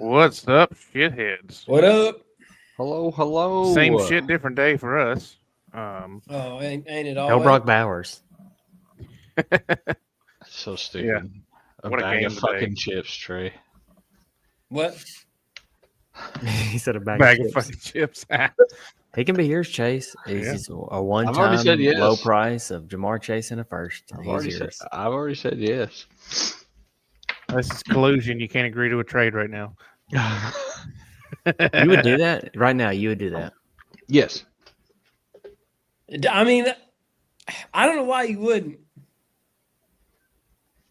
What's up, shitheads? What up? Hello, hello. Same shit, different day for us. Um, Oh, ain't it Go always? Brock Bowers. So Yeah. stupid. What a bag game of today. fucking chips, Trey. What? He said a bag, Bag of of chips. fucking chips. He can be yours, Chase. He's Yeah. just a already one-time said yes. low price of Jamar Chase and a first. I've He's already yours. said yes. This is collusion. You can't agree to a trade right now. You would do that right now. You would do that. Yes. I mean, I don't know why you wouldn't.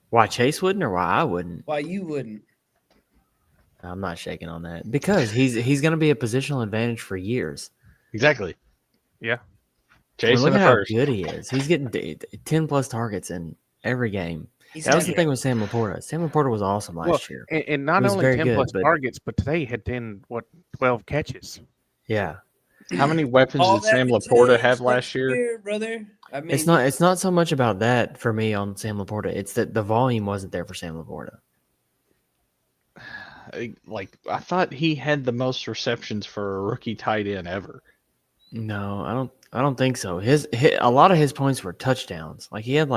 Why Chase wouldn't, or why I wouldn't? Why you wouldn't? I'm not shaking on that because he's going to be a positional advantage for years. Exactly. Yeah. I mean, Jason look the at how first. good he is. He's getting 10 plus targets in every game. He's That was the had- thing with Sam Laporta. Sam Laporta was awesome last year. And not He was only very 10 good, plus but- targets, but today he had 12 catches. Yeah. How many weapons all did Sam that Laporta changed have last next year? brother. I mean, It's not so much about that for me on Sam Laporta. It's that the volume wasn't there for Sam Laporta. I thought he had the most receptions for a rookie tight end ever. No, I don't think so. A lot of his points were touchdowns. Like he had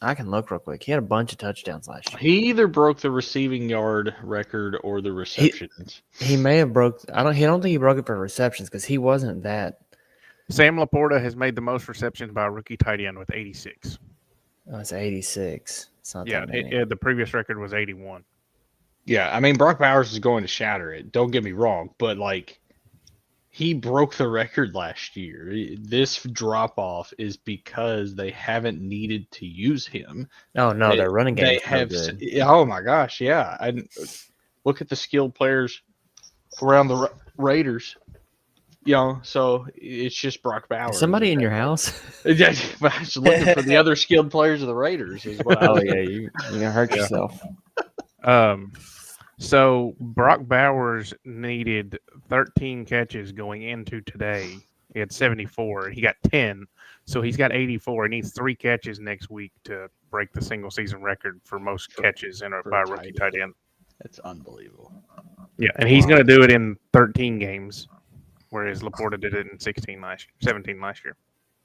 I can look real quick. He had a bunch of touchdowns last year. He either broke the receiving yard record or the receptions. He may have broke. I don't think he broke it for receptions because he wasn't that. Sam Laporta has made the most receptions by a rookie tight end with 86. It's 86. It's not Yeah, that many. the previous record was 81. Yeah, I mean Brock Bowers is going to shatter it. Don't get me wrong, but he broke the record last year. This drop off is because they haven't needed to use him. Oh no, their running game They is have. so good. Oh my gosh, yeah. And look at the skilled players around the Raiders. So it's just Brock Bowers. Is somebody in your house? Yeah, but I was looking for the other skilled players of the Raiders. Is what I was. you're gonna hurt yourself. So Brock Bowers needed 13 catches going into today. He had 74. He got 10, so he's got 84. He needs 3 catches next week to break the single season record for most catches by a rookie tight end. That's unbelievable. Yeah, and he's going to do it in 13 games, whereas Laporta did it in 17 last year.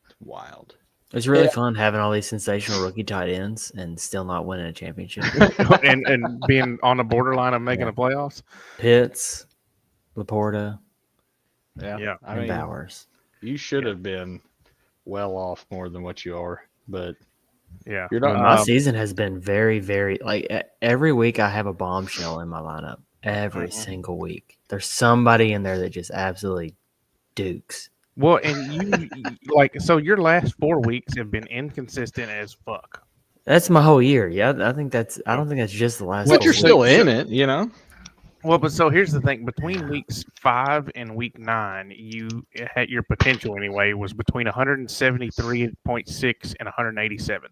It's wild. It's really fun having all these sensational rookie tight ends and still not winning a championship. and being on the borderline of making the playoffs. Pitts, Laporta, Yeah. I and mean, Bowers. you should have been well off more than what you are, but Yeah, you're Well, not. my season has been very, very every week I have a bombshell in my lineup. Every single week, there's somebody in there that just absolutely dukes. Well, and you so your last 4 weeks have been inconsistent as fuck. That's my whole year. Yeah, I don't think that's just the last. But whole you're week. still in it. Well, but so here's the thing: between weeks 5 and week 9, you had your potential anyway was between 173.6 and 187.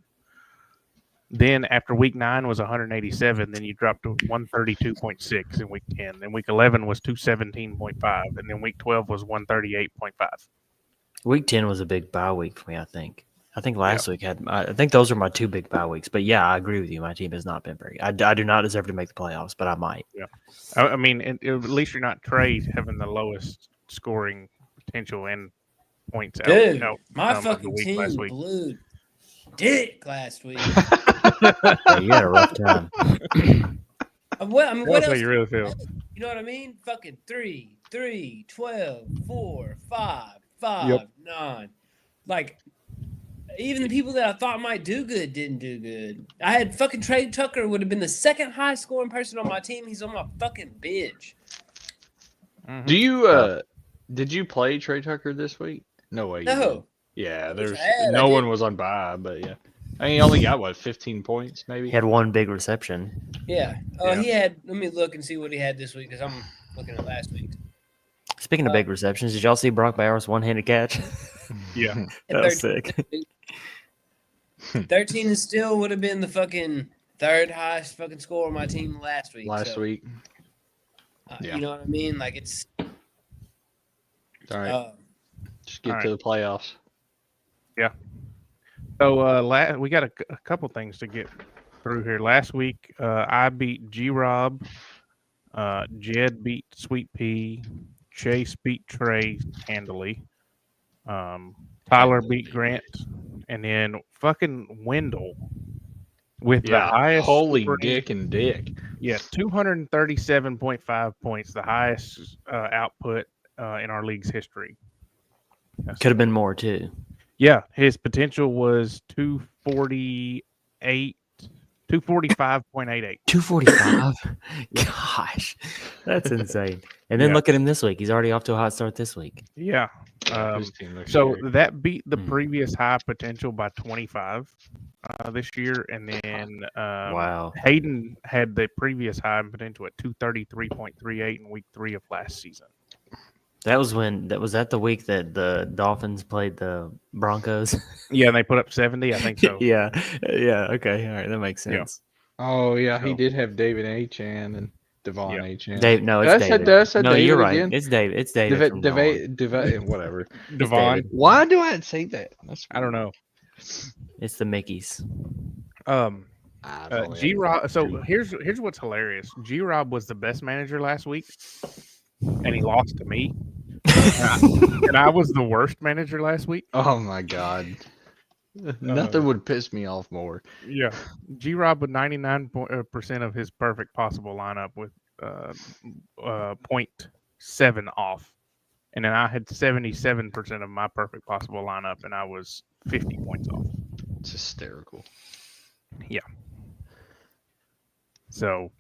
Then after week 9 was 187, then you dropped to 132.6 in week 10. Then week 11 was 217.5, and then week 12 was 138.5. Week 10 was a big bye week for me. I think last week had. I think those are my 2 big bye weeks. But yeah, I agree with you. My team has not been very. I do not deserve to make the playoffs, but I might. Yeah, I mean, at least you're not Trey having the lowest scoring potential and points out. dude, out my of the fucking week last team week. blew dick last week. Yeah, you had a rough time. What That's else? how you really feel. You know what I mean? Fucking 3, 12, 4, 5, 5, Yep. 9. Like, even the people that I thought might do good didn't do good. I had fucking Trey Tucker would have been the second highest scoring person on my team. He's on my fucking bench. Mhm. Do you? Did you play Trey Tucker this week? No way. You did. No. Yeah, wish there's I had, I no did. one was on bye, but yeah. I mean, he only got 15 points maybe. He had 1 big reception. Yeah. Yeah. He had, let me look and see what he had this week because I'm looking at last week. Speaking of big receptions, did y'all see Brock Bowers' one-handed catch? Yeah. That was sick. 13 is still would have been the fucking third highest fucking score on my team last week. Last so, week. Yeah. You know what I mean? Like it's All right, just get all to the playoffs. So we got a couple things to get through here. Last week, I beat G Rob Jed beat Sweet Pea. Chase beat Trey handily. Tyler beat Grant, and then fucking Wendell with the Yeah, highest holy scoring- dick and dick. Yeah, 237.5 points, the highest output in our league's history. Could have been more too. Yeah, his potential was 248, 245.88. 245. Gosh, that's insane. And then Yeah. look at him this week. He's already off to a hot start this week. Yeah. His team looks So scary. that beat the Hmm. previous high potential by 25 this year, and then Wow. Hayden had the previous high potential at 233.38 in week 3 of last season. That was the week that the Dolphins played the Broncos. Yeah, and they put up 70, I think so. yeah. Okay. All right. That makes Yeah. sense. Oh yeah, he So- did have David Achan and Devon Yeah. Achan. Dave, no, it's Did I say- David. did I say no, David you're right. again? It's David. It's David. from now on. Whatever. Devon, David. Why do I say that? That's I don't know. It's the Mickeys. G Rob. So here's what's hilarious. G Rob was the best manager last week, and he lost to me. And I was the worst manager last week. Oh my god. Nothing would piss me off more. Yeah, G Rob with 99% of his perfect possible lineup with 0.7 off, and then I had 77% of my perfect possible lineup, and I was 50 points off. It's hysterical. So,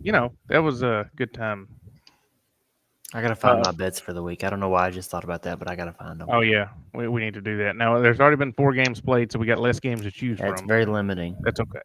that was a good time. I gotta find my bets for the week. I don't know why I just thought about that, but I gotta find them. Oh yeah, we need to do that. Now there's already been 4 games played, so we got less games to choose That's from. very limiting. That's okay.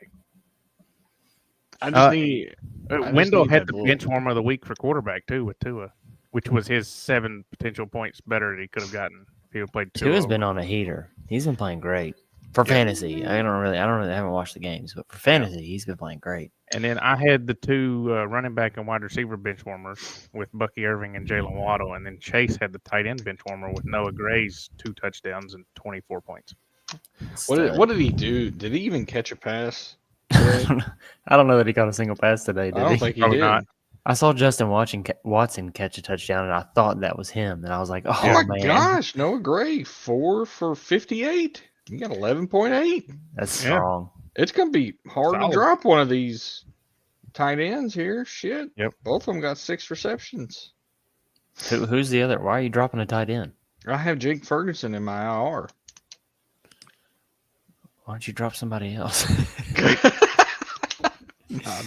I just need Wendell need had that the bull. bench warmer of the week for quarterback too with Tua, which was his 7 potential points better that he could have gotten if he had played Tua. Tua's been on a heater. He's been playing great for fantasy. I haven't watched the games, but for fantasy, he's been playing great. And then I had the 2 running back and wide receiver bench warmers with Bucky Irving and Jalen Waddle, and then Chase had the tight end bench warmer with Noah Gray's 2 touchdowns and 24 points. What did he do? Did he even catch a pass? I don't know that he got a single pass today. I Did don't he? think he Probably did. not. I saw Justin Watson catch a touchdown, and I thought that was him. And I was like, "Oh, Oh my man, gosh, Noah Gray, 4 for 58. You got 11.8. that's Yeah. strong." It's gonna be hard Solid. to drop one of these tight ends here. Shit. Yep. Both of them got 6 receptions. Who's the other? Why are you dropping a tight end? I have Jake Ferguson in my IR. Why don't you drop somebody else?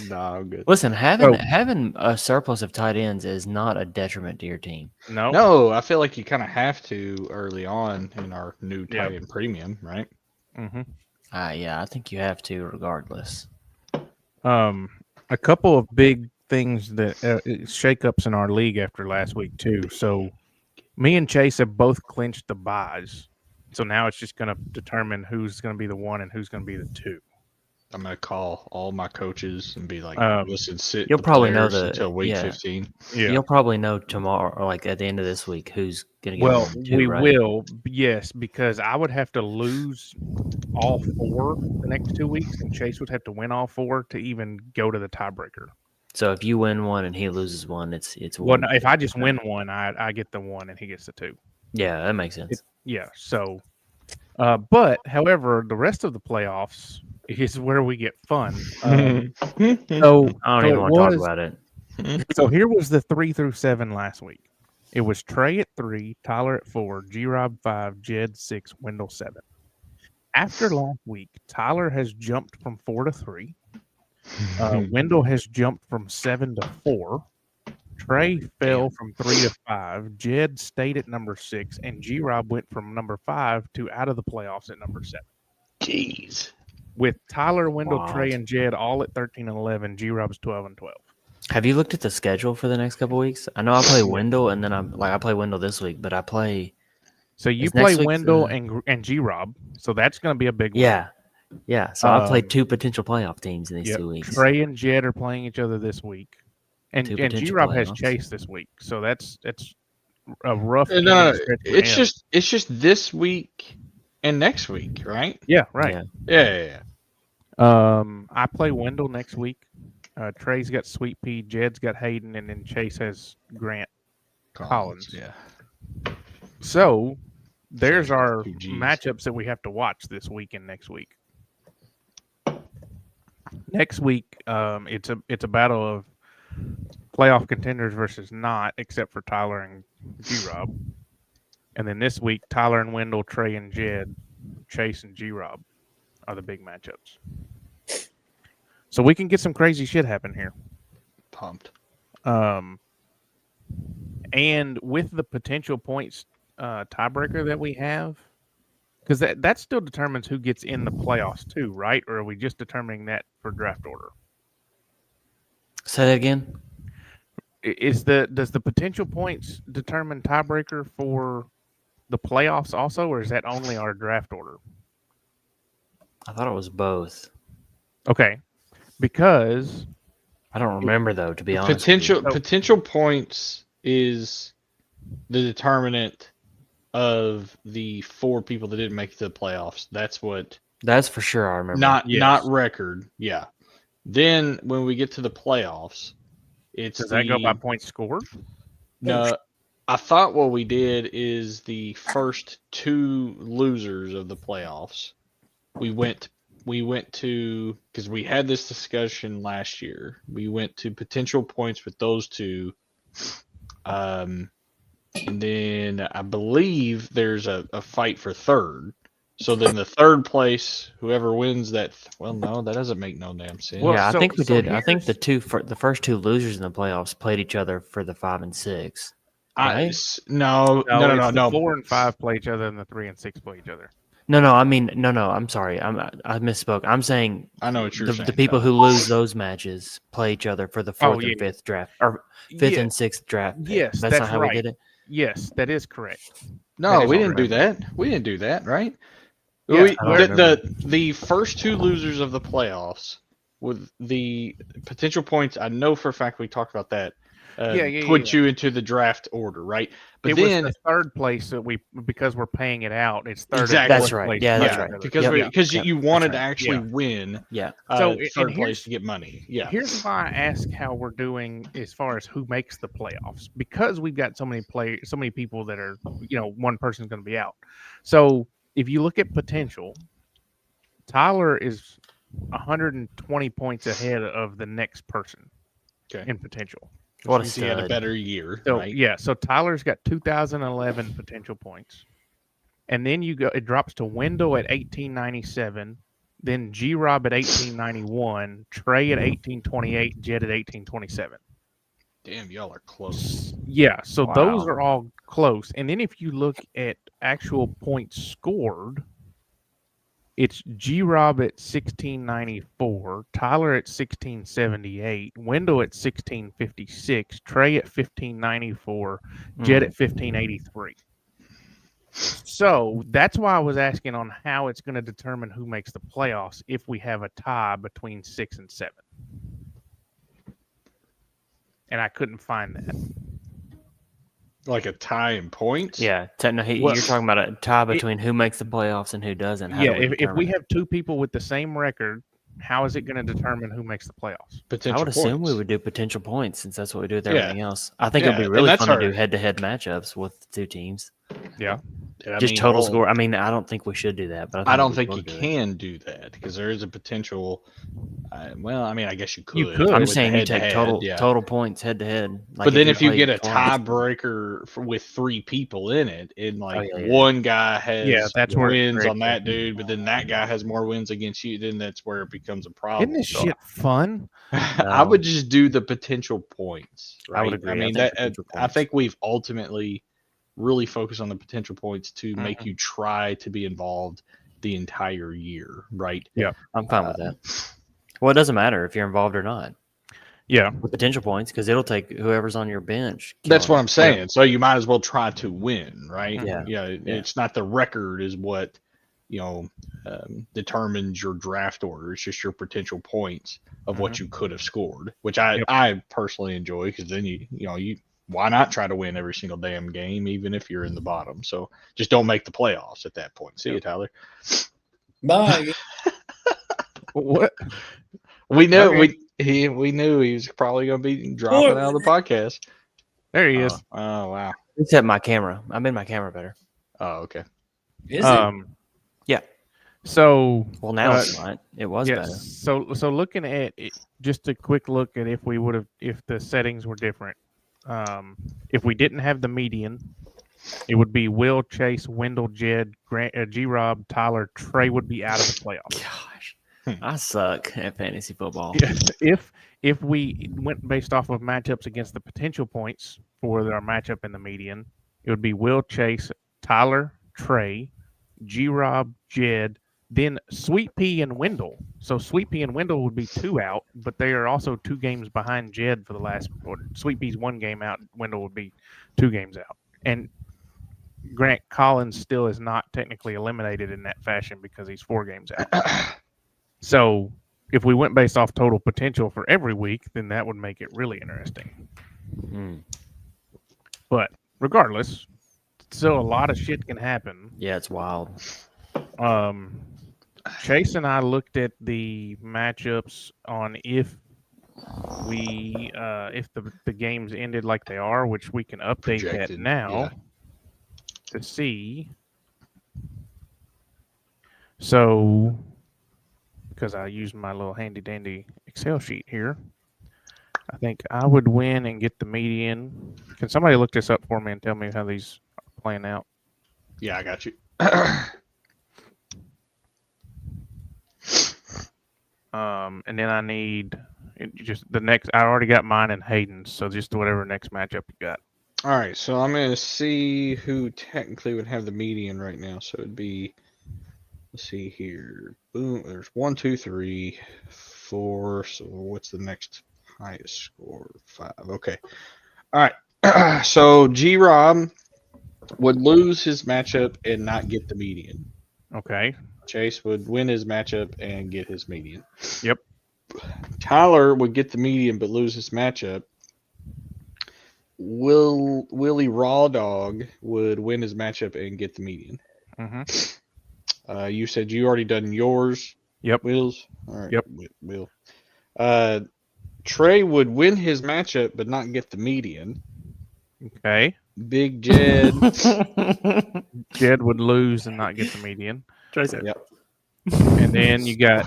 No, I'm good. Listen, having Oh. having a surplus of tight ends is not a detriment to your team. No. No, I feel like you kind of have to early on in our new Yeah. tight end premium, right? Mm-hmm. Yeah, I think you have to, regardless. A couple of big things that shakeups in our league after last week too. So, me and Chase have both clinched the buys. So now it's just going to determine who's going to be the 1 and who's going to be the 2. I'm gonna call all my coaches and be like, "Listen, sit." You'll the probably know players the- until week yeah. 15. Yeah. You'll probably know tomorrow, or like at the end of this week, who's gonna get Well, one and two, we right? will, yes, because I would have to lose all 4 the next 2 weeks, and Chase would have to win all 4 to even go to the tiebreaker. So if you win one and he loses one, it's Well, one. no, if I just win one, I get the 1 and he gets the 2. Yeah, that makes sense. Yeah. So, but however, the rest of the playoffs is where we get fun. So, I don't so even it want to talk was- about it. So here was the 3 through 7 last week. It was Trey at 3, Tyler at 4, G Rob 5, Jed 6, Wendell 7. After last week, Tyler has jumped from 4 to 3. Wendell has jumped from 7 to 4. Trey fell from 3 to 5. Jed stayed at number 6, and G Rob went from number 5 to out of the playoffs at number 7. Jeez. With Tyler, Wendell, Wild. Trey, and Jed all at 13 and 11, G Rob's 12 and 12. Have you looked at the schedule for the next couple weeks? I know I play Wendell, and then I play Wendell this week, but I play So you Is next play week's, Wendell and G Rob, so that's going to be a big one. yeah. So I played Um, 2 potential playoff teams in these Yep. 2 weeks. Trey and Jed are playing each other this week, and Two G potential Rob has playoffs. Chase this week, so that's a rough. No, stretch for it's him. just this week and next week, right? yeah, right. Yeah. Yeah. I play Wendell next week, Trey's got Sweet Pea, Jed's got Hayden, and then Chase has Grant Collins. Yeah. So there's Sorry, our 2 Gs. matchups that we have to watch this week and next week. Next week, it's a battle of playoff contenders versus not, except for Tyler and G-Rob. And then this week, Tyler and Wendell, Trey and Jed, Chase and G-Rob are the big matchups. So we can get some crazy shit happen here. Pumped. And with the potential points tiebreaker that we have, because that still determines who gets in the playoffs too, right? Or are we just determining that for draft order? Say that again. Does the potential points determine tiebreaker for the playoffs also, or is that only our draft order? I thought it was both. Okay, because I don't remember though, to be honest. with you. Potential points is the determinant of the 4 people that didn't make it to the playoffs. That's what. That's for sure. I remember. Not record. Yeah. Then when we get to the playoffs, does that go by points scored? No. I thought what we did is the first 2 losers of the playoffs. We went to, because we had this discussion last year. We went to potential points with those 2. And then I believe there's a fight for third. So then the third place, whoever wins that, well, no, that doesn't make no damn sense. Well, Yeah, so- I think we so did. I think here's- the first 2 losers in the playoffs played each other for the 5 and 6. right? No. It's the 4 and 5 play each other, and the 3 and 6 play each other. No. I mean, no. I'm sorry. I misspoke. I'm saying I know what you're saying. the people who lose those matches play each other for the 4th yeah. and 5th draft, or 5th Yeah. and 6th draft. pick. Yes, that's that's not how right. we did it. Yes, that is correct. No, That is we didn't do correct. that. We didn't do that, right? Yeah, We, I don't the first 2 losers of the playoffs with the potential points, I know for a fact we talked about that. Put you into the draft order, right? But It then was the third place that because we're paying it out. It's third. Exactly. and That's fourth right. place Yeah, play that's each right. other. because Yep. you wanted That's to right. actually Yeah. win Yeah. So, third and place here's- to get money. Yeah. Here's why I ask how we're doing as far as who makes the playoffs, because we've got so many people that are, one person's going to be out. So if you look at potential, Tyler is 120 points ahead of the next person Okay. in potential. What a Means he had a stud. better year, So right? yeah, so Tyler's got 2011 potential points, and then it drops to Wendell at 1897, then G Rob at 1891, Trey at 1828, Jed at 1827. Damn, y'all are close. Yeah, so those Wow. are all close. And then if you look at actual points scored, it's G Rob at 1694, Tyler at 1678, Wendell at 1656, Trey at 1594, Jed at 1583. So that's why I was asking on how it's going to determine who makes the playoffs if we have a tie between 6 and 7. And I couldn't find that. Like a tie in points? Yeah, technically, Well, you're talking about a tie between who makes the playoffs and who doesn't. How Yeah, do we if we determine it? have 2 people with the same record, how is it going to determine who makes the playoffs? Potential I would assume we points. would do potential points since that's what we do with Yeah. everything else. I think Yeah, it'd be and really that's fun to our- do head-to-head matchups with 2 teams. Yeah. And I Just mean, total well, score. I mean, I don't think we should do that, but I don't we think you will do it. can do that because there is a potential. Well, I mean, I guess you could. You could. I'm with saying the you take head-to-head, total points head-to-head. But then if you get a played twice- tiebreaker with 3 people in it, and like yeah. one guy has that's where it wins creates on that dude, but then that guy has more wins against you, then that's where it becomes a problem. Isn't this So shit fun? I would just do the potential points. Right? I would agree. I mean, think potential I points. think we've ultimately really focused on the potential points to Mm-hmm. make you try to be involved the entire year, right? I'm fine with that. Well, it doesn't matter if you're involved or not Yeah. with potential points because it'll take whoever's on your bench. That's killing what it. I'm saying. So you might as well try to win, right? Yeah. It's not the record is what determines your draft order. It's just your potential points of what you could have scored, which I personally enjoy because then you why not try to win every single damn game even if you're in the bottom. So just don't make the playoffs at that point. See you, Tyler. Bye. What? We know Okay. We knew he was probably going to be dropping out of the podcast. There he is. Oh, wow. Except my camera. I made my camera better. Oh, okay. Is it? Yeah. So Well, now it's not. It was yes. better. So looking at it, just a quick look at if the settings were different. If we didn't have the median, it would be Will, Chase, Wendell, Jed, Grant, G-Rob, Tyler, Trey would be out of the playoffs. Gosh, I suck at fantasy football. If we went based off of matchups against the potential points for our matchup in the median, it would be Will, Chase, Tyler, Trey, G-Rob, Jed, then Sweet Pea and Wendell. So Sweet Pea and Wendell would be 2 out, but they are also 2 games behind Jed for the last. Or Sweet Pea's 1 game out. Wendell would be 2 games out, and Grant Collins still is not technically eliminated in that fashion because he's 4 games out. So if we went based off total potential for every week, then that would make it really interesting. Mm. But regardless, still a lot of shit can happen. Yeah, it's wild. Chase and I looked at the matchups on if the games ended like they are, which we can update that Projected, now to see. So, because I used my little handy dandy Excel sheet here, I think I would win and get the median. Can somebody look this up for me and tell me how these are playing out? Yeah, I got you. And then I need just the next. I already got mine and Hayden's, so just whatever next matchup you got. All right, so I'm going to see who technically would have the median right now. So it'd be, let's see here. Boom, there's 1, 2, 3, 4. So what's the next highest score? 5. Okay. All right. So G-Rob would lose his matchup and not get the median. Okay. Chase would win his matchup and get his median. Yep. Tyler would get the median but lose his matchup. Willie Raw Dog would win his matchup and get the median. Mm-hmm. You said you already done yours. Yep. Wills. All right. Yep. Will. Trey would win his matchup but not get the median. Okay. Big Jed. Jed would lose and not get the median. Yep. And then you got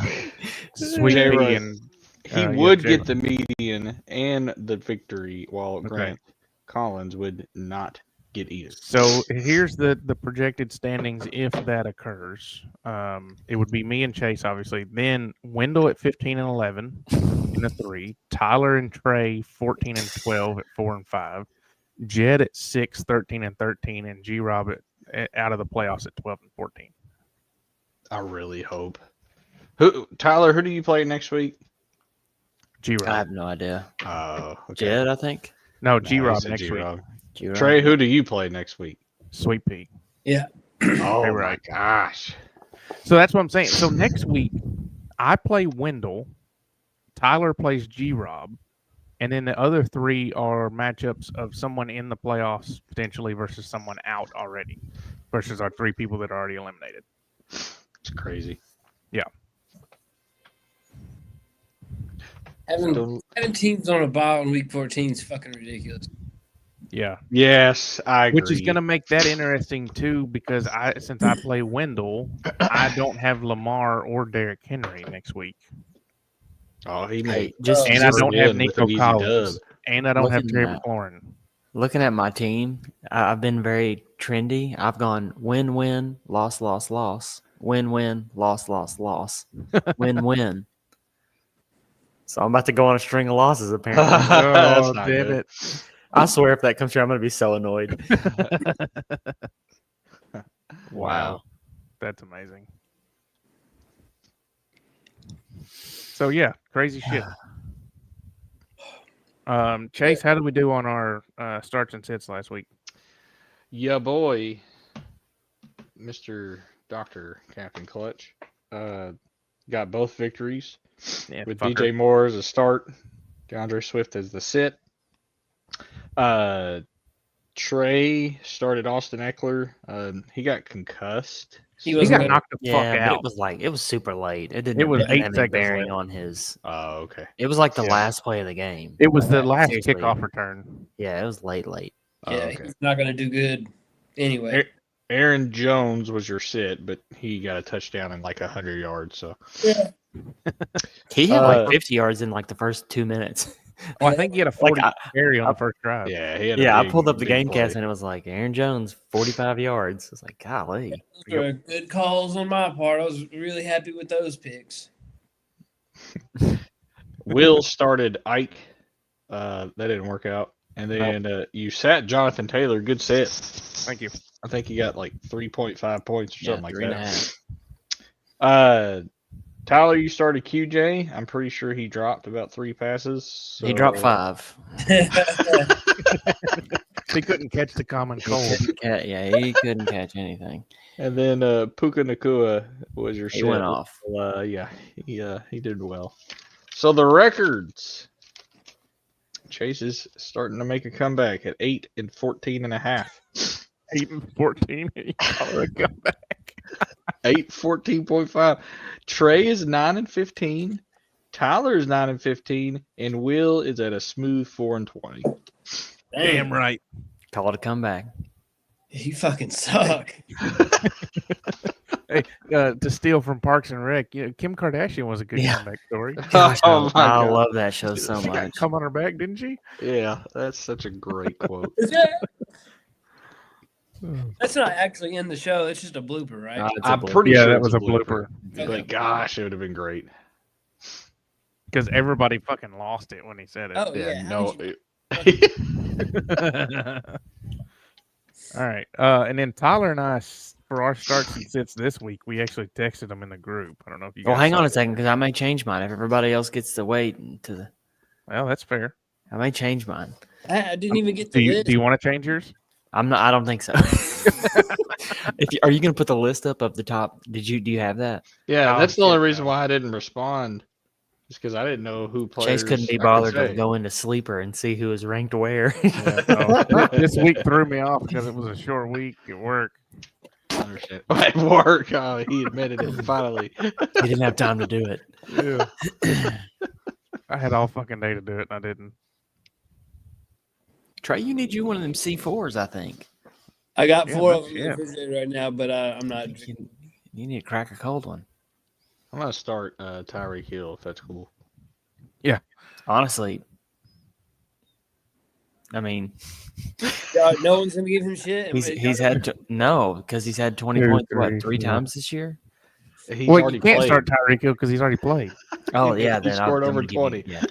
Sweet J-Rod. Pea and He would get the median and the victory, while Grant Collins would not get either. So here's the projected standings if that occurs. It would be me and Chase, obviously. Then Wendell at 15 and 11 in the 3. Tyler and Trey 14 and 12 at 4 and 5. Jed at 6, 13 and 13, and G-Rob out of the playoffs at 12 and 14. I really hope. Tyler, who do you play next week? G-Rob. I have no idea. Okay. Jed, I think. No, he G-Rob said next G-Rob. week. G-Rob. Trey, who do you play next week? Sweet Pea. Oh, right. my gosh. So that's what I'm saying. So next week, I play Wendell. Tyler plays G-Rob. And then the other 3 are matchups of someone in the playoffs potentially versus someone out already versus our 3 people that are already eliminated. It's crazy. Yeah. Having teams on a bye in week 14 is fucking ridiculous. Yeah. Yes, I agree. Which is going to make that interesting too because since I play Wendell, I don't have Lamar or Derrick Henry next week. Oh, he Hey, may. And I don't have Nico Collins. Dub. And I don't have Looking Terry at- McLaurin. Looking at my team, I've been very trendy. I've gone win-win, loss, loss, loss. Win-win, loss, loss, loss. Win-win. So I'm about to go on a string of losses, apparently. That's Oh, not damn good. it. I swear if that comes true, I'm going to be so annoyed. Wow. That's amazing. So, yeah, crazy shit. Chase, how did we do on our starts and sits last week? Yeah, boy. Mr. Dr. Captain Clutch got both victories Yeah, with fucker. DJ Moore as a start, DeAndre Swift as the sit. Trey started Austin Eckler. He got concussed, He He wasn't got gonna- knocked the Yeah, fuck but out. it was super late. It didn't It was have 8 any seconds bearing left. on his. Oh, okay. It was like the Yeah. last play of the game. It was the Yeah, last seriously. kickoff return. Yeah, it was late. Oh, Yeah, okay. he's not gonna do good anyway. Aaron Jones was your sit, but he got a touchdown in like 100 yards. So Yeah. He had Uh, like 50 yards in like the first 2 minutes. Well, I think he had a 40 carry on I- the first drive. yeah, he had Yeah, I big, pulled up the big game cast play. and it was like Aaron Jones, 45 yards. I was like, golly. Those were good calls on my part. I was really happy with those picks. Will started Ike. That didn't work out. And then you sat Jonathan Taylor. Good set. Thank you. I think he got like 3.5 points or Yeah, something like 3.5. that. Tyler, you started QJ. I'm pretty sure he dropped about 3 passes. He dropped so- 5. He couldn't catch the common He cold. he couldn't catch anything. And then Puka Nakua was your He sit. went off. Yeah, he did well. So the records. Chase is starting to make a comeback at 8 and 14.5. 8 and 14. He called a comeback. 8, 14.5. Trey is 9 and 15. Tyler is 9 and 15, and Will is at a smooth 4 and 20. Damn right. Call it a comeback. You fucking suck. Hey, to steal from Parks and Rec, Kim Kardashian was a good Yeah. comeback story. Gosh, Oh my I God. love that show so She got much. come on her back, didn't she? Yeah, that's such a great quote. That's not actually in the show. It's just a blooper, right? It's a I'm blooper. pretty Yeah, sure that it's was a blooper. But gosh, it would have been great. Because everybody fucking lost it when he said it. Oh yeah. How no. did All right. And then Tyler and I, for our starts and sits this week, we actually texted them in the group. I don't know if you Well, guys hang saw on a it. second because I may change mine. If everybody else gets to wait to the, Well, that's fair. I may change mine. I didn't even get Do the you list. do you want to change yours? I'm not. I don't think so. Are you going to put the list up of the top? Do you have that? Yeah, Oh, that's the only shit, reason no. why I didn't respond. Just because I didn't know who players. Chase couldn't be I could bothered to say. go into sleeper and see who was ranked where. No. This week threw me off because it was a short week at work. Understand. At work, oh, he admitted it finally. He didn't have time to do it. Yeah. I had all fucking day to do it, and I didn't. Trey, you need one of them C4s, I think. I got Yeah, 4 no of them in the shit. refrigerator right now, but I'm not. You need to crack a cold one. I'm gonna start Tyreek Hill if that's cool. Honestly, I mean, No one's gonna give him shit. he's had no because he's had 20 Two, points three, three four. times this year. He's Well, already you can't played. start Tyreek Hill because he's already played. Oh He yeah, then scored I'm over gonna give you- 20. Yeah,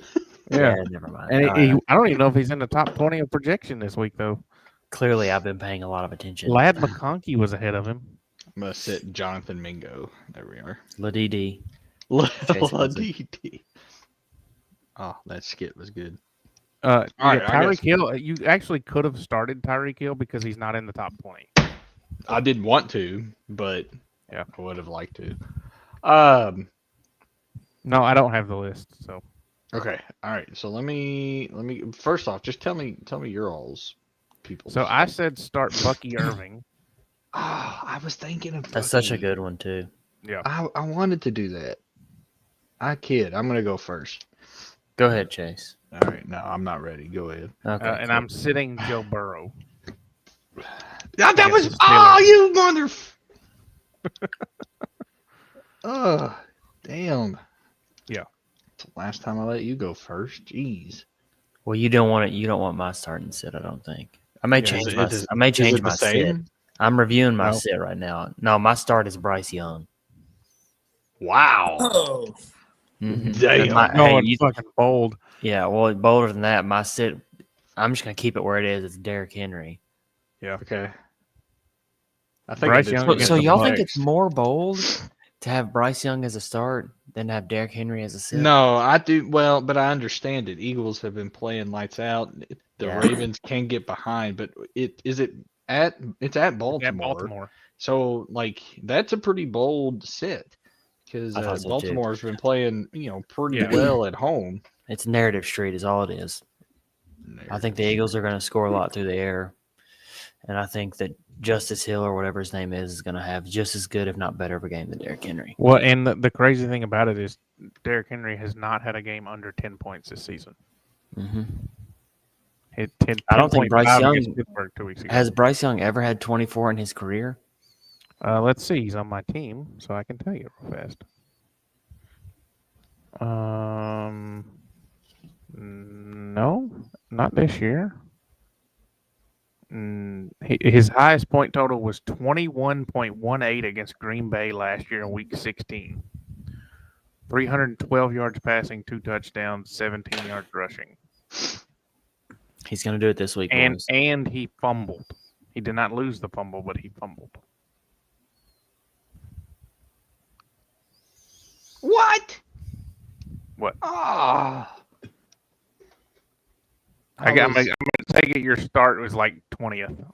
Yeah. never mind. And All right. I don't even know if he's in the top 20 of projection this week, though. Clearly, I've been paying a lot of attention. Lad McConkey was ahead of him. I'm gonna sit Jonathan Mingo. There we are. Ladidi. LDD. Oh, that skit was good. Yeah, All right, I Tyreek guess- Hill, you actually could have started Tyreek Hill because he's not in the top 20. I didn't want to, but Yeah. I would have liked to. No, I don't have the list. So Okay. All right. So let me first off, just tell me your all's people. so I said start Bucky Irving. I was thinking of That's such a Bucky. good one too. Yeah. I wanted to do that. I kid. I'm gonna go first. Go ahead, Chase. All right. No, I'm not ready. Go ahead. Okay. And cool. I'm sitting Joe Burrow. That Against was the oh Steelers. you mother. Oh damn. Yeah. It's the last time I let you go first. Jeez. Well, you don't want it. You don't want my start and sit. I don't think. I may Yeah, change Is it- my. is- I may is change it my the sit. same? I'm reviewing my No. sit right now. No, my start is Bryce Young. Wow. Oh, Mhm. Damn. And my- No, hey, it's you- fucking bold. yeah, well, bolder than that, my sit. I'm just gonna keep it where it is. It's Derrick Henry. Okay. I think Bryce it is Young So, against so the y'all think Bucks. it's more bold to have Bryce Young as a start than to have Derrick Henry as a sit? No, I do well, but I understand it. Eagles have been playing lights out. The Yeah. Ravens can get behind, but it's at Baltimore. At Baltimore. So like that's a pretty bold sit because I thought so, too. Baltimore's been playing pretty Yeah. well at home. It's narrative street is all it is. I think the Eagles are going to score a lot through the air, and I think that Justice Hill or whatever his name is going to have just as good, if not better, of a game than Derrick Henry. Well, and the crazy thing about it is Derrick Henry has not had a game under 10 points this season. Mm-hmm. Hit I don't think Bryce 10.5 Young against Pittsburgh 2 weeks ago. Has Bryce Young ever had 24 in his career? Let's see. He's on my team, so I can tell you real fast. No, not this year. His highest point total was 21.18 against Green Bay last year in Week 16. 312 yards passing, 2 touchdowns, 17 yards rushing. He's going to do it this week. And boys. and he fumbled. He did not lose the fumble, but he fumbled. What? What? Ah. I'm gonna take it your start was like 20th.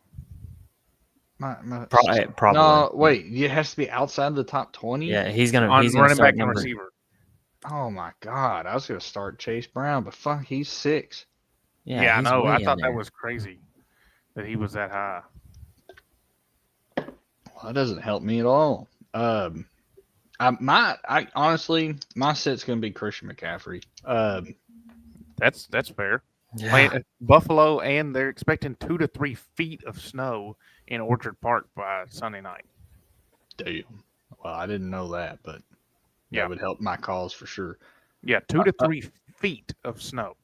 Probably. No, wait. It has to be outside the top 20? Yeah, he's going On to running start back and number. receiver. Oh, my God. I was going to start Chase Brown, but fuck, he's 6. Yeah, I he's know. way I in thought that there. was crazy that he was that high. Well, that doesn't help me at all. Honestly, my set's going to be Christian McCaffrey. That's fair. Yeah. Playing at Buffalo, and they're expecting 2 to 3 feet of snow in Orchard Park by Sunday night. Damn. Well, I didn't know that, but Yeah. that would help my cause for sure. Yeah, 2 to 3 feet of snow.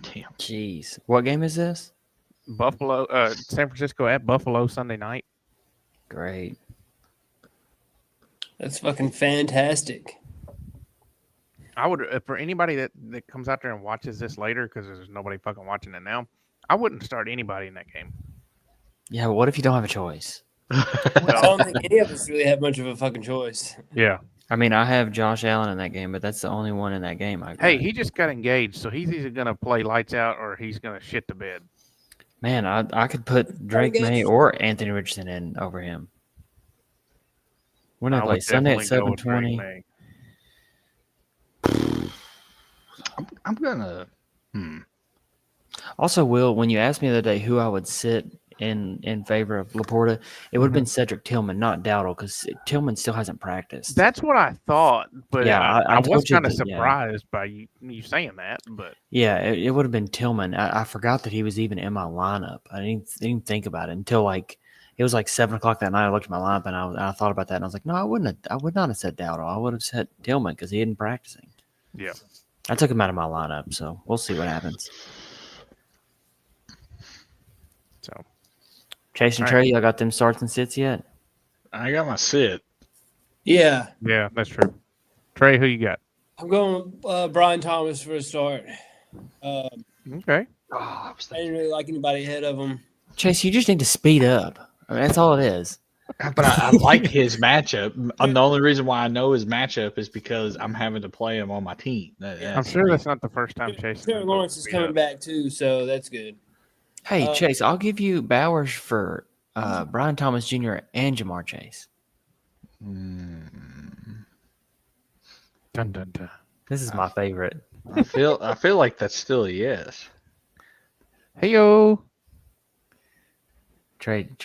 Damn. Jeez. What game is this? Buffalo, San Francisco at Buffalo Sunday night. Great. That's fucking fantastic. I would, for anybody that comes out there and watches this later, because there's nobody fucking watching it now, I wouldn't start anybody in that game. Yeah, but what if you don't have a choice? I don't think any of us really have much of a fucking choice. Yeah. I mean, I have Josh Allen in that game, but that's the only one in that game I got. Hey, he just got engaged, so he's either going to play lights out or he's going to shit the bed. Man, I could put Drake Okay. May or Anthony Richardson in over him. When do I they play? would Sunday at definitely go with Drake 7:20. May. I'm going to. Also, Will, when you asked me the other day who I would sit in favor of Laporta, it would have been Cedric Tillman, not Dowdle, because Tillman still hasn't practiced. That's what I thought, but Yeah, I I was told you kind of that, yeah. surprised by you saying that. But Yeah, it would have been Tillman. I forgot that he was even in my lineup. I didn't think about it until like it was like 7:00 that night. I looked at my lineup and I thought about that and I was like, no, I would not have said Dowdle. I would have said Tillman because he hadn't practicing. yeah, I took him out of my lineup, so we'll see what happens. so Chase and All Trey, right. y'all got them starts and sits yet? I got my sit. Yeah, yeah, that's true. Trey, who you got? I'm going Brian Thomas for a start. Okay, Oh, I was I didn't really like anybody ahead of him. Chase, you just need to speed up. I mean, that's all it is. But I like his matchup. And the only reason why I know his matchup is because I'm having to play him on my team. I'm sure that's not the first time Chase. Trevor Lawrence is coming back too, so that's good. Hey, Chase, I'll give you Bowers for Brian Thomas Jr. and Jamar Chase. Dun dun dun. This is my favorite. I feel like that's still a yes. Hey yo. Trade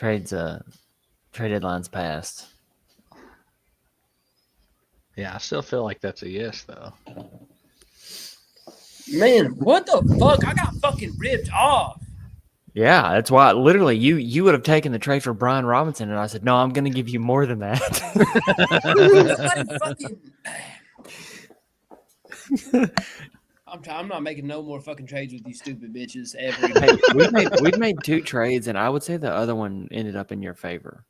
deadline's passed. Yeah, I still feel like that's a yes though. Man, what the fuck? I got fucking ripped off. Yeah, that's why literally you would have taken the trade for Brian Robinson, and I said, no, I'm going to give you more than that. I'm not making no more fucking trades with you stupid bitches ever. Hey, we've made 2 trades, and I would say the other one ended up in your favor.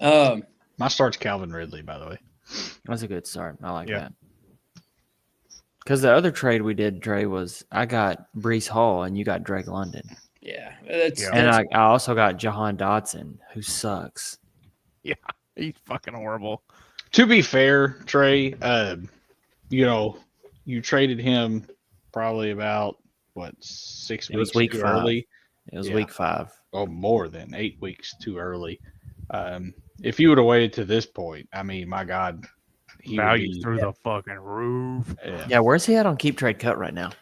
My start's Calvin Ridley, by the way. That's a good start. I like Yeah. that. Because the other trade we did, Trey, was I got Brees Hall and you got Drake London. Yeah, that's, Yeah. And that's I also got Jahan Dotson, who sucks. He's fucking horrible. To be fair, Trey, you traded him probably about 6 weeks It was week too 5. early. It was Yeah. week 5. Oh, more than 8 weeks too early. If you would have waited to this point, I mean, my God, he would Value be through the fucking roof. Yeah, where's he at on Keep Trade Cut right now?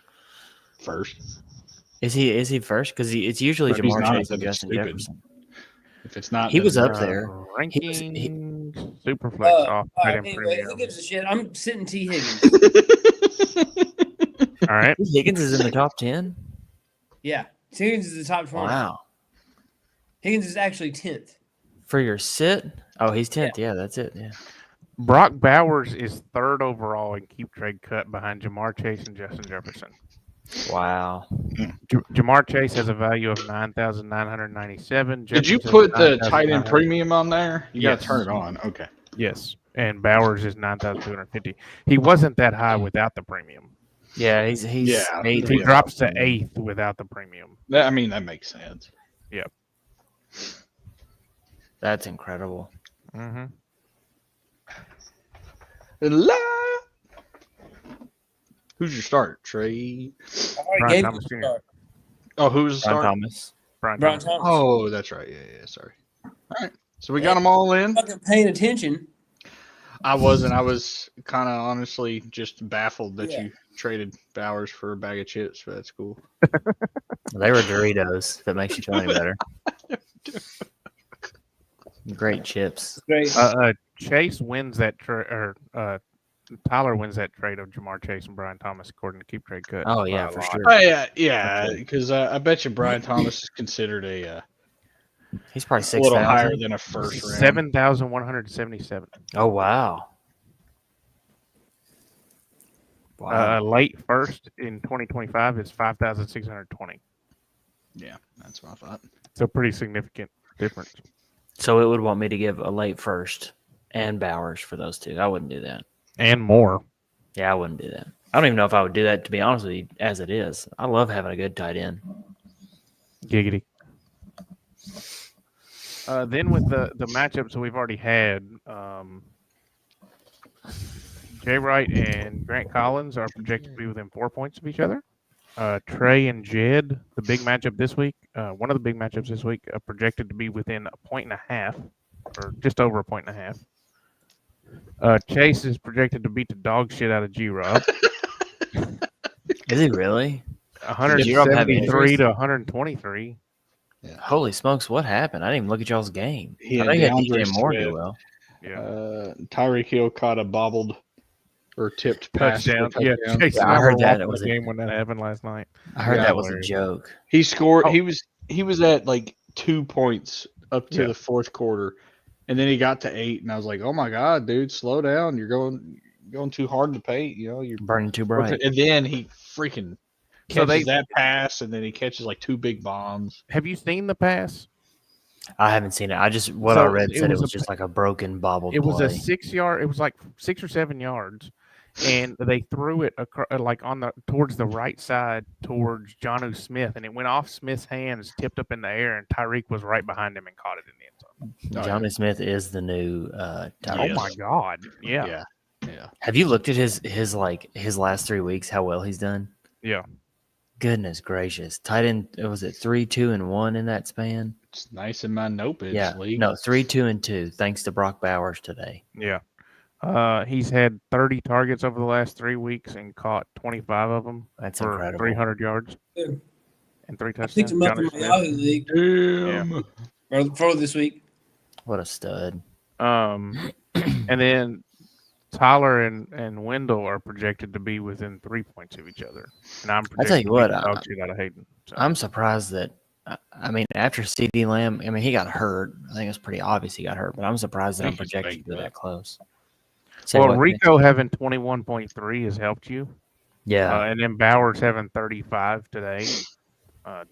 first. Is he first? Because it's usually If he's Jamar not, Chase and then it's Justin stupid. Jefferson. If it's not, He then was it's up stupid. there. Ranking Superflex off tight end Anyway, who premium. gives a shit? I'm sitting T. Higgins. All right. Higgins is in the top 10. Yeah, Higgins is the top 20. Wow. Higgins is actually 10th. For your sit? Oh, he's 10th. Yeah, that's it. Yeah. Brock Bowers is third overall in keep trade cut behind Jamar Chase and Justin Jefferson. Wow. Jamar Chase has a value of 9,997. Did you Jefferson put has the tight end 9,900. premium on there? You Yes. gotta turn it on. Okay. Yes, and Bowers is 9,250. He wasn't that high without the premium. Yeah, he's Yeah. eighth. He Yeah. drops to 8th without the premium. That makes sense. That's incredible. Mm-hmm. Who's your starter, Trey? I already Brian gave Thomas you Jr. the start. Oh, who's the Brian starter? Thomas. Brian Brian Thomas. Thomas. Oh, that's right. Yeah. Sorry. All right. So we got them all in. Fucking paying attention. I wasn't. I was kind of honestly just baffled that Yeah. you traded Bowers for a bag of chips, but that's cool. They were Doritos. If that makes you feel any better. Great chips. Great. Chase wins that Tyler wins that trade of Jamar Chase and Brian Thomas according to Keep Trade Cut. Oh yeah, by a for lot. sure. Oh, yeah, because I bet you Brian Thomas is considered a He's probably little 6,000. higher than a first round. 7,177. Oh wow. Wow. Late first in 2025 is 5,620. Yeah, that's what I thought. So pretty significant difference. So it would want me to give a late first and Bowers for those two. I wouldn't do that. And more. Yeah, I wouldn't do that. I don't even know if I would do that, to be honest with you, as it is. I love having a good tight end. Giggity. Then with the matchups that we've already had, Jay Wright and Grant Collins are projected to be within 4 points of each other. Trey and Jed, the big matchup this week, one of the big matchups this week, projected to be within 1.5 or just over 1.5. Chase is projected to beat the dog shit out of G-Rob. Is he really? G-Rob have 173 injuries? to 123. Holy smokes, what happened? I didn't even look at y'all's game. He I had know you had DeAndre DJ Moore Swift. do well. Yeah. Tyreek Hill caught a bobbled or tipped pass. Touchdown. for a Yeah, touchdown. Chase Yeah, I heard never that. lost It was the a- game when that happened last night. I heard Yeah, that was a hilarious. joke. He scored. Oh. He was at like 2 points up to Yeah. the fourth quarter, and then he got to 8, and I was like, "Oh my god, dude, slow down! You're going too hard to paint. You know, you're." Burning too bright. And then he freaking So catches they- that pass, and then he catches like 2 big bombs. Have you seen the pass? I haven't seen it. I So read it said it was was a- just like a broken bobbled It was play. a 6-yard. It was like 6 or 7 yards, and they threw it like towards the right side towards Jonnu Smith, and it went off Smith's hands, tipped up in the air, and Tyreek was right behind him and caught it in the end zone. Oh, Johnny Smith is the new Tyreek. Oh my God! Yeah. Yeah. Have you looked at his last 3 weeks? How well he's done. Yeah. Goodness gracious! Tight end. Was it 3, 2, and 1 in that span? It's nice in my nope Yeah. league. No, 3, 2, and 2. Thanks to Brock Bowers today. He's had 30 targets over the last 3 weeks and caught 25 of them That's for incredible. 300 yards Yeah. and 3 I touchdowns. picked him up in Jonnu my Smith. Yahoo league Damn. for this week. What a stud! And then Tyler and Wendell are projected to be within 3 points of each other. And I'm I tell you projected what, to beat the dog shit out of Hayden. So, I'm surprised that. I mean, after CeeDee Lamb, I mean, he got hurt. I think it's pretty obvious he got hurt, but I'm surprised that I I'm think he's projected to be banged that up. close. Say well, what, Nick? Rico having 21.3 has helped you. Yeah. And then Bowers having 35 today,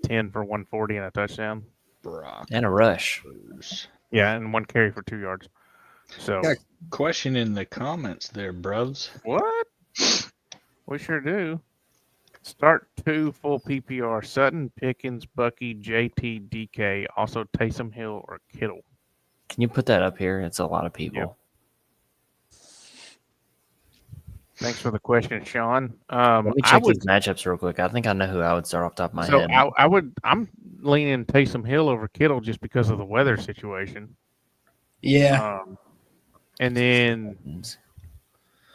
10 for 140 and a touchdown. Brock. And a rush. Yeah, and 1 carry for 2 yards. So Yeah. Question in the comments there, bruvs. what? We sure do. Start 2 full PPR: Sutton, Pickens, Bucky, JT, DK, also Taysom Hill or Kittle. Can you put that up here? It's a lot of people. Yep. Thanks for the question, Sean. Let me I check would these matchups real quick. I think I know who I would start off the top of my so head. I'm leaning Taysom Hill over Kittle just because of the weather situation. Yeah. And then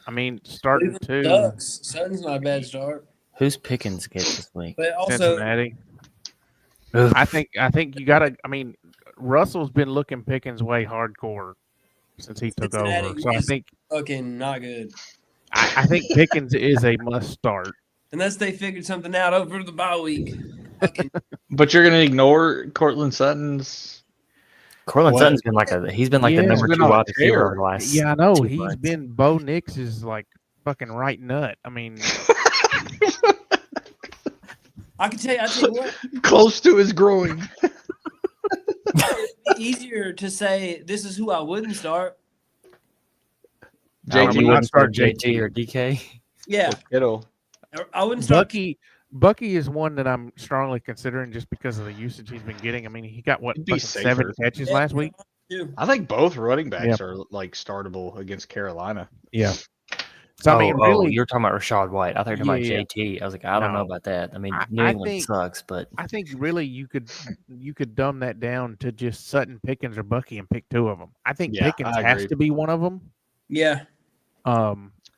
I mean starting Cleveland 2 Ducks. Sutton's not a bad start. Who's Pickens get this week? But also, Cincinnati. I think you gotta. I mean, Russell's been looking Pickens way hardcore since he took Cincinnati over. So I is think fucking not good. I think Pickens is a must start. Unless they figured something out over the bye week. Fucking But you're gonna ignore Cortland Sutton's. Cortland What? Sutton's been he's been like Yeah, the he's number been 2 on a wide receiver tear. over the last. Yeah, I know 2 he's months. been. Bo Nix is like fucking right nut. I mean, I can tell you what, Close to his groin. it'd be easier to say this is who I wouldn't start. I JT wouldn't would start start JT or DK. Yeah, Kittle. I wouldn't start. Bucky is one that I'm strongly considering just because of the usage he's been getting. I mean, he got what He'd be fucking 7 safer. catches last week. Too. I think both running backs are like startable against Carolina. Yeah. So I mean, really, you're talking about Rashad White. I thought you were talking Yeah. about JT. I was like, I don't know No. about that. I mean, I- New I England think- sucks, but I think really you could dumb that down to just Sutton, Pickens, or Bucky and pick 2 of them. I think Yeah, Pickens I has agree. to be one of them. Yeah,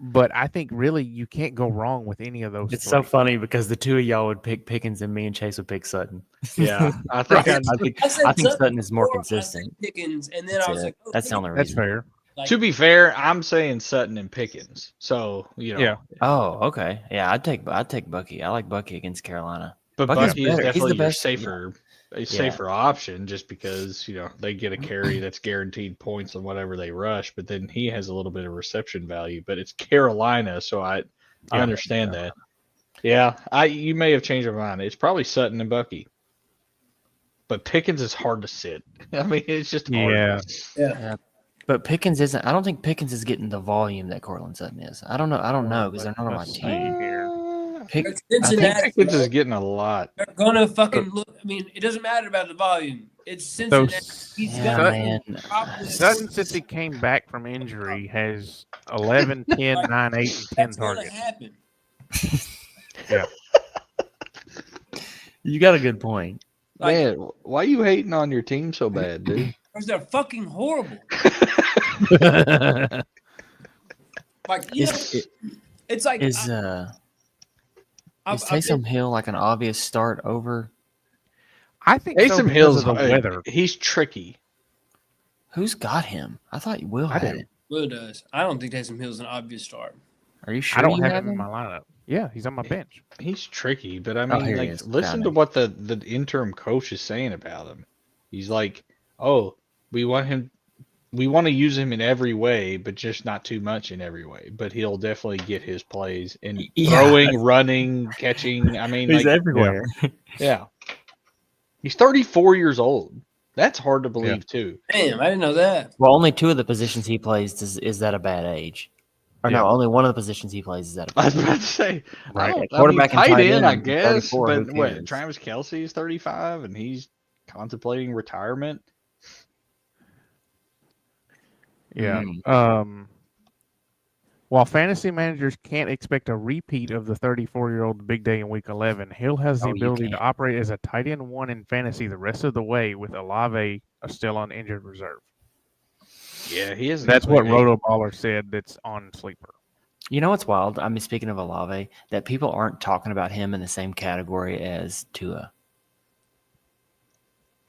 But I think really you can't go wrong with any of those. it's 3. so funny because the 2 of y'all would pick Pickens and me and Chase would pick Sutton. Yeah, I think Right. I think Sutton Sutton is more before I said consistent. Pickens, and then That's I was it. like, oh, That's the only That's reason. fair. like, to be fair, I'm saying Sutton and Pickens. So Yeah. Oh, okay. Yeah, I'd take Bucky. I like Bucky against Carolina. But Bucky's Bucky is better. He's the definitely your best- safer, a safer option just because they get a carry that's guaranteed points on whatever they rush. But then he has a little bit of reception value. But it's Carolina, so I Yeah. understand that. Yeah, you may have changed your mind. It's probably Sutton and Bucky. But Pickens is hard to sit. I mean, it's just hard. Yeah. yeah. But Pickens isn't. I don't think Pickens is getting the volume that Cortland Sutton is. I don't know. I don't know because they're not on my Let's see team. here. Pick, It's I think Cincinnati. Pickens is getting a lot. They're gonna fucking look. I mean, it doesn't matter about the volume. It's So Cincinnati. He's yeah, got man. probably Sutton, since he came back from injury, has 11, 10, 9, 8, and 10 that's gonna targets. happen. You got a good point. Like, Man, why you hating on your team so bad, dude? because they're fucking horrible. Like, you know, it's like Is I've- Taysom Hill like an obvious start over? I think so Taysom because Hill's of the weather. He's tricky. Who's got him? I thought Will I had do. it. Will does. I don't think Taysom Hill's an obvious start. Are you sure? I don't you have have him in my lineup. Yeah, he's on my bench. He's tricky, but I Oh, mean, here he like, is. listen Found to him. what the interim coach is saying about him. He's like, "Oh, we want to use him in every way, but just not too much in every way. But he'll definitely get his plays in Yeah. throwing, running, catching. I mean, He's like, everywhere. yeah, he's 34 years old. That's hard to believe too. Damn, I didn't know that. Well, only 2 of the positions he plays is that a bad age? Or Yeah. no, only one of the positions he plays is that a I bad was age. about to say, Right. I don't- Quarterback and tight tight end, end, I guess. 34, But who what? cares? Travis Kelsey is 35, and he's contemplating retirement. Yeah. Mm. While fantasy managers can't expect a repeat of the 34-year-old big day in Week 11, Hill has the Oh, you ability to can't. operate as a tight end 1 in fantasy the rest of the way with Olave still on injured reserve. Yeah, he is. That's what Rotoballer said. That's on Sleeper. You know what's wild? I mean, speaking of Olave, that people aren't talking about him in the same category as Tua.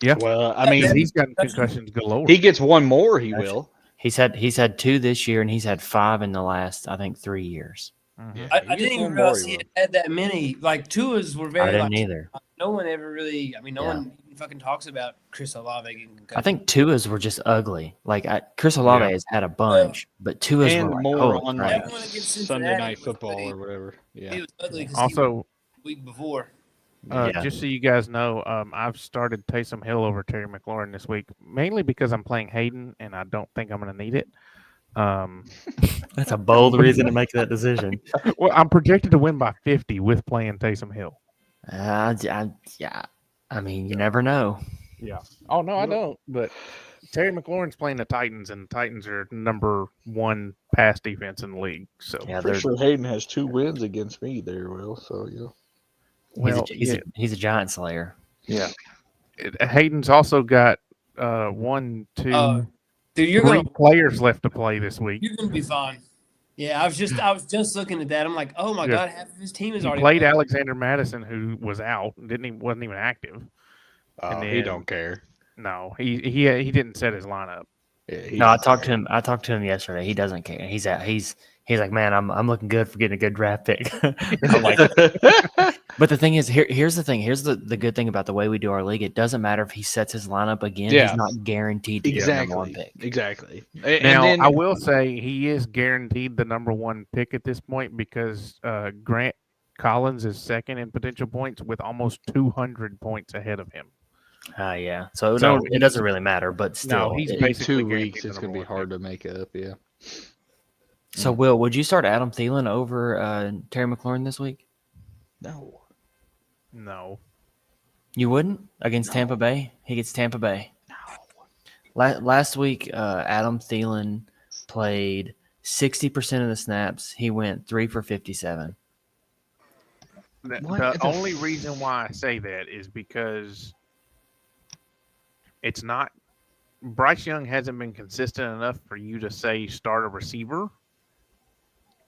Well, I mean, He's gotten concussions galore. he gets one more. He That's- will. He's had 2 this year, and he's had 5 in the last, I think, 3 years. Mhm. Yeah. I He didn't gets even one more, realize he he will. had that many. Like, Tua's were I very didn't like, either. no one ever really. I mean, no Yeah. one even fucking talks about Chris Olave getting concussion. I think Tua's were just ugly. Like Chris Olave Yeah. has had a bunch, but Tua's And were like, more holy on crap. like Everyone against Sunday Cincinnati Night was Football pretty- or whatever. Yeah. He was ugly because Also, week before. Yeah. just so you guys know, I've started Taysom Hill over Terry McLaurin this week, mainly because I'm playing Hayden, and I don't think I'm going to need it. That's a bold reason to make that decision. Well, I'm projected to win by 50 with playing Taysom Hill. Yeah. I mean, you never know. Yeah. Oh no, I don't. But Terry McLaurin's playing the Titans, and the Titans are number 1 pass defense in the league. So Yeah, they're, Hayden has 2 wins against me there, Will. So yeah. well, he's a giant slayer. Hayden's also got 1, 2, Dude, you're 3 gonna players left to play this week. you're gonna be fine. Yeah, I was just looking at that. I'm like, oh my Yeah. god, half of his team is He already played playing. Alexander Madison, who was out, wasn't even active. And He then- don't care. No, he didn't set his lineup. Yeah, he No, I don't talked to care. him. I talked to him yesterday. He doesn't care. He's like, man, I'm looking good for getting a good draft pick. I'm like, but the thing is, here's the thing. Here's the good thing about the way we do our league. It doesn't matter if he sets his lineup again. Yeah. He's not guaranteed to get the number one pick. Exactly. Now, And then, I will say he is guaranteed the number one pick at this point because Grant Collins is second in potential points with almost 200 points ahead of him. Yeah. So, So no, it doesn't really matter. But still, he's in basically 2 guaranteed weeks, the it's going to number be one hard to make up. Yeah. So, Will, would you start Adam Thielen over Terry McLaurin this week? No. No. You wouldn't against Tampa Bay? He gets Tampa Bay. No. Last week, Adam Thielen played 60% of the snaps. He went 3 for 57. The What the only reason why I say that is because it's not Bryce Young hasn't been consistent enough for you to say start a receiver,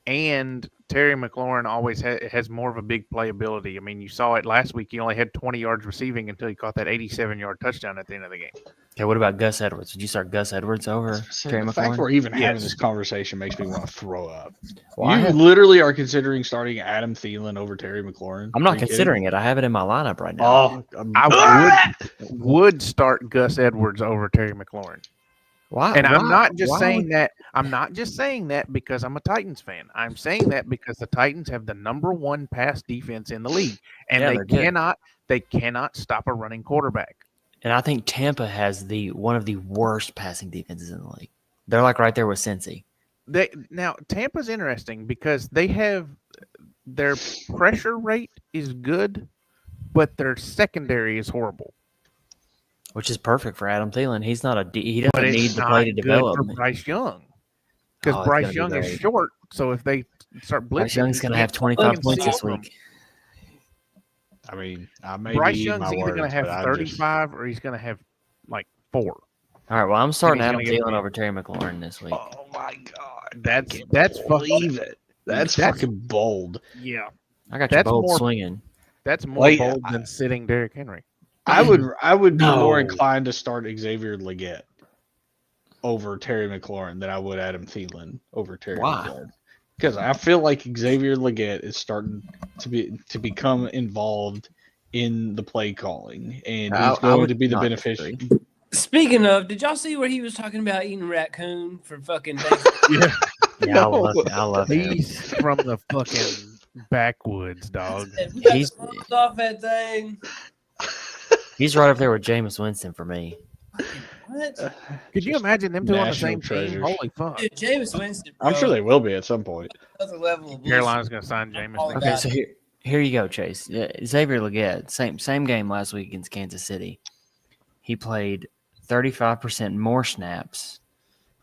and Terry McLaurin always has more of a big playability. I mean, you saw it last week. He only had 20 yards receiving until he caught that 87-yard touchdown at the end of the game. Okay, what about Gus Edwards? Would you start Gus Edwards over Terry The fact McLaurin? we're even having Yes. this conversation makes me want to throw up. Well, I You have- literally are considering starting Adam Thielen over Terry McLaurin. I'm Are not you kidding considering me? it. I have it in my lineup right now. Oh, I would start Gus Edwards over Terry McLaurin. Why? And I'm why- not just why saying would- that. I'm not just saying that because I'm a Titans fan. I'm saying that because the Titans have the number one pass defense in the league, and Yeah, they they're good. cannot stop a running quarterback. And I think Tampa has one of the worst passing defenses in the league. They're like right there with Cincy. Now Tampa's interesting because they have their pressure rate is good, but their secondary is horrible. Which is perfect for Adam Thielen. He's not he But doesn't it's need to not play to good develop. for Bryce Young because Oh, it's Bryce gonna be Young is great. short. So if they start blitzing, Bryce Young's he going to have can't 25 fucking points this seal them. week. I mean, I may Bryce be Young's my either words, going to have but I 35 or he's going to have like 4. All right, well, I'm starting he's Adam gonna get Thielen beat. over Terry McLaurin this week. Oh my god, That's believe it. That's fucking bold. Yeah. I got you That's both more- swinging. That's more Like, bold than sitting Derrick Henry. I would be more No. inclined to start Xavier Leggett over Terry McLaurin than I would Adam Thielen over Terry Why? McLaurin. Because I feel like Xavier Leggett is starting to become involved in the play calling, and I he's going would to be the not beneficiary. disagree. Speaking of, did y'all see where he was talking about eating raccoon for fucking Thanksgiving? Yeah. Yeah, I love him. He's from the fucking backwoods, dog. We got He's- closed off that thing. He's right up there with Jameis Winston for me. What? Could you imagine them two on the national same team? treasures. Holy fuck. Dude, James Winston. I'm bro, sure they will be at some point. Another level of bullshit. Carolina's going to sign Jameis. all next Okay, about so here you go, Chase. Xavier Leggett, same game last week against Kansas City. He played 35% more snaps,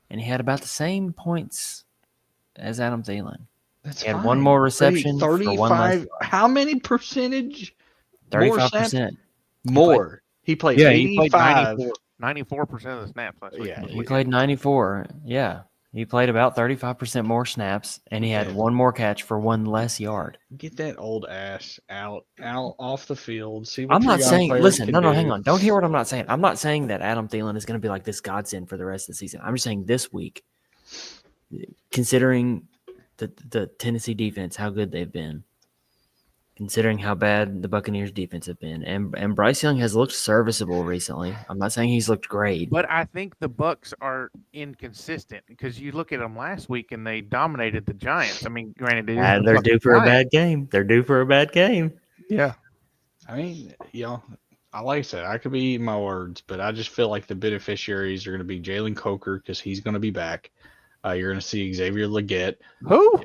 and he had about the same points as Adam Thielen. That's He had fine. one more reception for one less 35. How many percentage? More 35%. More. He played Yeah, he played 85. 94% of the snaps last week. Yeah, He played 94. Yeah. He played about 35% more snaps, and he had Yeah. one more catch for one less yard. Get that old ass out off the field. See what I'm your not young saying, players listen, can no, do. hang on. Don't hear what I'm not saying. I'm not saying that Adam Thielen is going to be like this godsend for the rest of the season. I'm just saying this week, considering the Tennessee defense, how good they've been, considering how bad the Buccaneers defense have been, and Bryce Young has looked serviceable recently. I'm not saying he's looked great. But I think the Bucks are inconsistent because you look at them last week and they dominated the Giants. I mean, granted, it is the They're fucking due for a Giants. bad game. They're due for a bad game. Yeah. I mean, like I said, I could be eating my words, but I just feel like the beneficiaries are going to be Jalen Coker because he's going to be back. You're going to see Xavier Leggett. Who?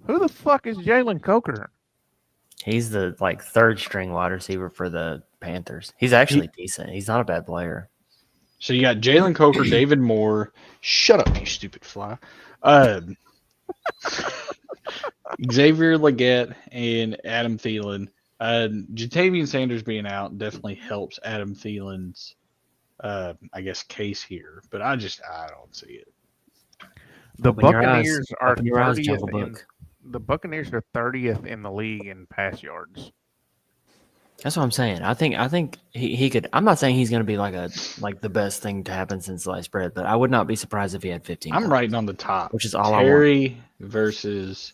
Who the fuck is Jalen Coker? He's the third string wide receiver for the Panthers. He's actually decent. He's not a bad player. So you got Jalen Coker, David Moore. Shut up, you stupid fly. Xavier Leggett and Adam Thielen. Jatavian Sanders being out definitely helps Adam Thielen's, case here. But I don't see it. The Open your eyes. Buccaneers are Open your eyes, 30th Jungle in, Book. the Buccaneers are 30th in the league in pass yards. That's what I'm saying. I think he could. I'm not saying he's going to be like the best thing to happen since sliced bread, but I would not be surprised if he had 15. I'm points, writing on the top, which is all I want. Terry versus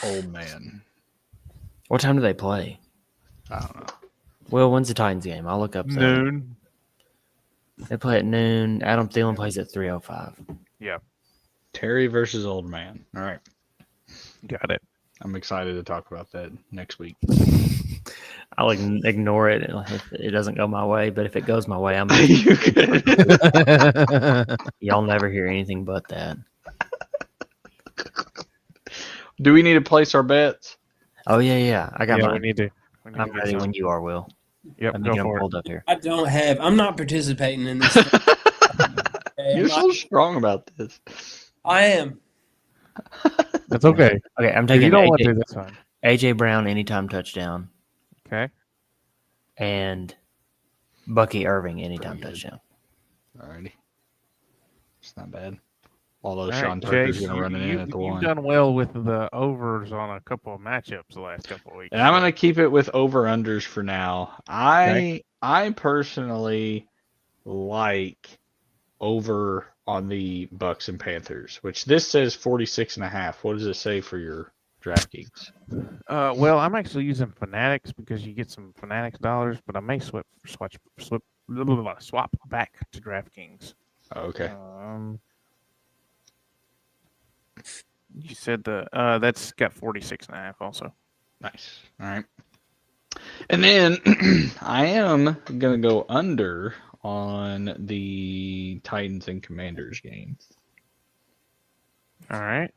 Old Man. What time do they play? I don't know. Well, when's the Titans game? I'll look up. Noon. They play at noon. Adam Thielen plays at 3:05. Yeah, Terry versus Old Man. All right. got it. I'm excited to talk about that next week. I'll ignore it if it doesn't go my way, but if it goes my way, I'm You good. y'all never hear anything but that. Do we need to place our bets? Oh yeah. I got Yeah, we mine. need to. I'm get ready some. when you are, Will. Yep, Let me go get them for it. pulled up here. I'm not participating in this. Okay, You're so strong about this. I am. That's okay. Okay, I'm If taking you don't want to, AJ, that's fine. AJ Brown anytime touchdown Okay. and Bucky Irving anytime Pretty good. touchdown. Alrighty. It's not bad. Although All Sean right, Tucker's Chase, going to run it in at the you've one. done well with the overs on a couple of matchups the last couple of weeks. And I'm going to keep it with over-unders for now. Okay. I personally like over on the Bucks and Panthers, which this says 46.5. What does it say for your DraftKings? Well, I'm actually using Fanatics because you get some Fanatics dollars, but I may swap back to DraftKings. Okay. You said that's got 46.5 also. Nice. All right. And then I am going to go under on the Titans and Commanders game. All right.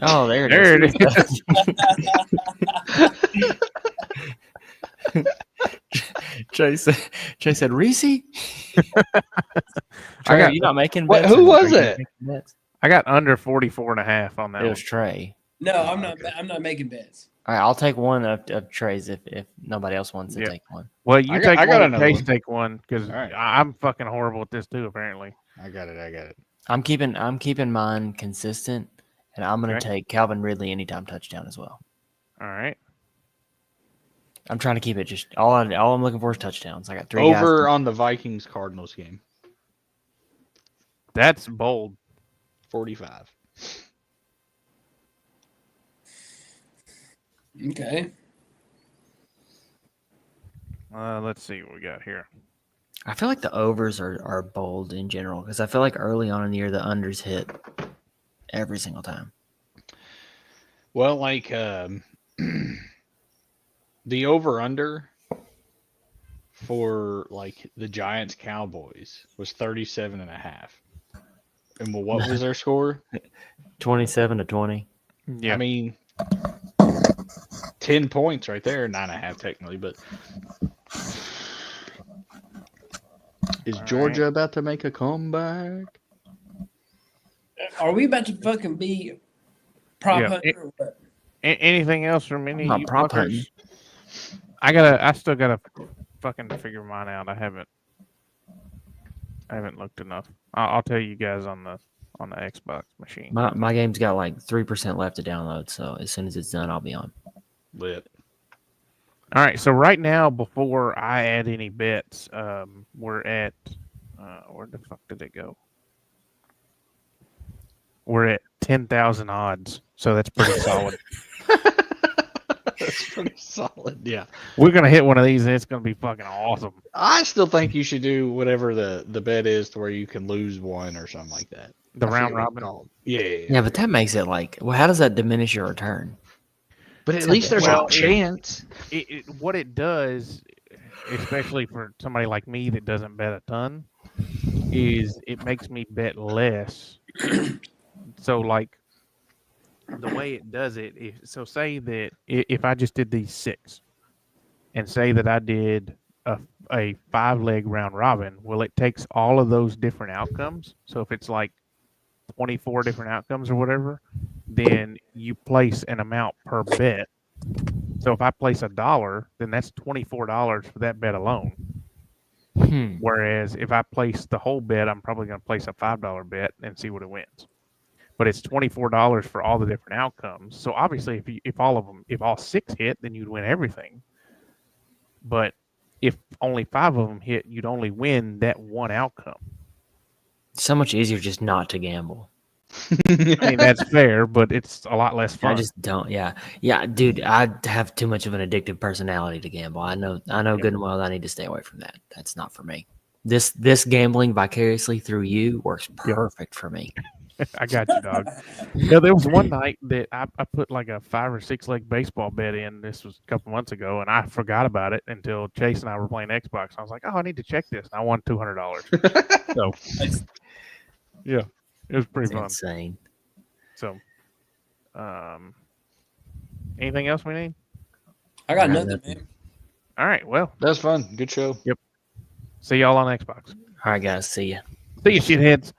Oh, there There it it is. Chase said, Reese? I Trey, got- are you not making Wait, bets? who was Are you it? making bets? I got under 44.5 on that It one. was Trey. No, I'm not. Okay. I'm not making bets. All right, I'll take one of Trey's if nobody else wants to Yeah. take one. Well, you I take got one, another Chase one. take one, because All right. I'm fucking horrible at this too, apparently. I got it. I'm keeping mine consistent, and I'm gonna Okay. take Calvin Ridley anytime touchdown as well. All right. I'm trying to keep it just all I'm looking for is touchdowns. I got three Over guys. on the Vikings-Cardinals game. That's bold. 45. Okay. Let's see what we got here. I feel like the overs are bold in general because I feel like early on in the year the unders hit every single time. Well, like the over-under for like the Giants Cowboys was 37.5. And what was their score? 27-20. Yeah. I mean, 10 points right there, 9.5 technically, but is All Georgia about to make a comeback? Are we about to fucking be prop Yeah, hunter or what? Anything else from any I'm not you prop fuckers? hunting. I still gotta fucking figure mine out. I haven't looked enough. I'll tell you guys on the Xbox machine. My game's got like 3% left to download, so as soon as it's done, I'll be on. Lit. All right, so right now, before I add any bets, we're at where the fuck did it go? We're at 10,000 odds, so that's pretty solid. That's pretty solid. Yeah. We're gonna hit one of these, and it's gonna be fucking awesome. I still think you should do whatever the bet is to where you can lose one or something like that. The I round forget what it's robin. called. Yeah. Yeah, but that makes it like, well, how does that diminish your return? But at It's least like- there's Well, a chance. What it does, especially for somebody like me that doesn't bet a ton, is it makes me bet less. So like the way it does it, so say that if I just did these 6 and say that I did a 5-leg round robin, well, it takes all of those different outcomes. So if it's like 24 different outcomes or whatever, then you place an amount per bet. So if I place $1, then that's $24 for that bet alone. Whereas if I place the whole bet, I'm probably going to place a $5 bet and see what it wins. but it's $24 for all the different outcomes. So obviously, if all 6 hit, then you'd win everything. But if only 5 of them hit, you'd only win that one outcome. So much easier just not to gamble. I mean, that's fair, but it's a lot less fun. I just don't. Yeah, dude. I have too much of an addictive personality to gamble. I know good and well. I need to stay away from that. That's not for me. This gambling vicariously through you works perfect for me. I got you, dog. There was one night that I put like a 5 or 6 leg baseball bet in. This was a couple months ago, and I forgot about it until Chase and I were playing Xbox. I was like, "Oh, I need to check this." And I won $200. So, yeah, it was pretty It's fun. insane. So, anything else we need? I got I got nothing, nothing. man. All right. Well, That's fun. Good show. see y'all on Xbox. All right, guys. See ya. See you, shitheads.